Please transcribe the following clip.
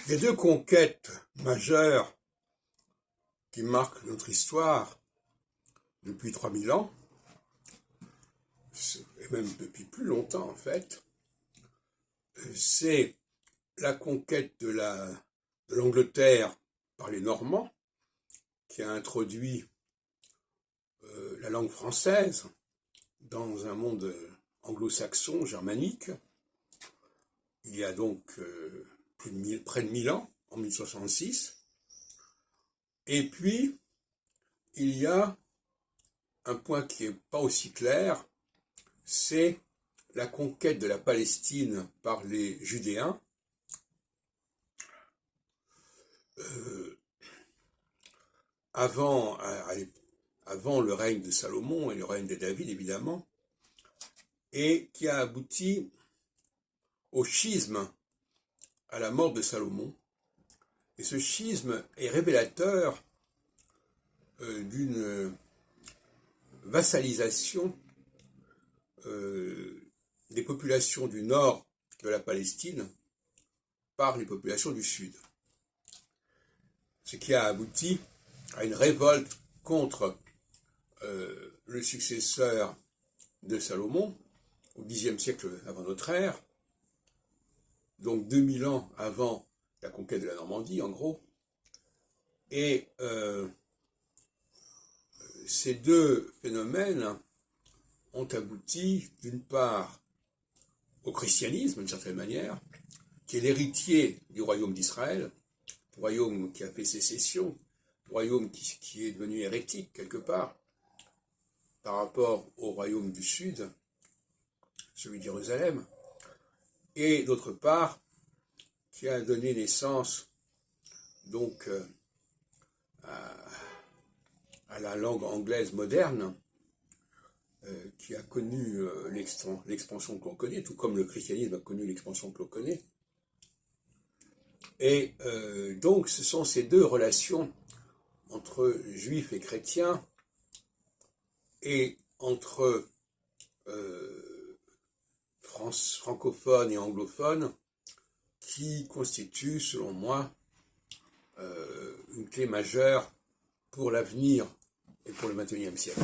Les deux conquêtes majeures qui marquent notre histoire depuis 3000 ans, et même depuis plus longtemps en fait, c'est la conquête de l'Angleterre par les Normands, qui a introduit la langue française dans un monde anglo-saxon, germanique, il y a donc près de 1000 ans, en 1066. Et puis, il y a un point qui n'est pas aussi clair, c'est la conquête de la Palestine par les Judéens. Avant le règne de Salomon et le règne de David, évidemment, et qui a abouti au schisme à la mort de Salomon. Et ce schisme est révélateur d'une vassalisation des populations du nord de la Palestine par les populations du sud. Ce qui a abouti à une révolte contre le successeur de Salomon au Xe siècle avant notre ère, donc 2000 ans avant la conquête de la Normandie en gros, et ces deux phénomènes ont abouti d'une part au christianisme d'une certaine manière, qui est l'héritier du royaume d'Israël, royaume qui a fait sécession, royaume qui est devenu hérétique quelque part par rapport au royaume du sud, celui de Jérusalem, et d'autre part qui a donné naissance donc à la langue anglaise moderne, qui a connu l'expansion que l'on connaît, tout comme le christianisme a connu l'expansion que l'on connaît. Et donc ce sont ces deux relations entre juifs et chrétiens et entre francophones et anglophones qui constituent, selon moi, une clé majeure pour l'avenir et pour le XXIe siècle.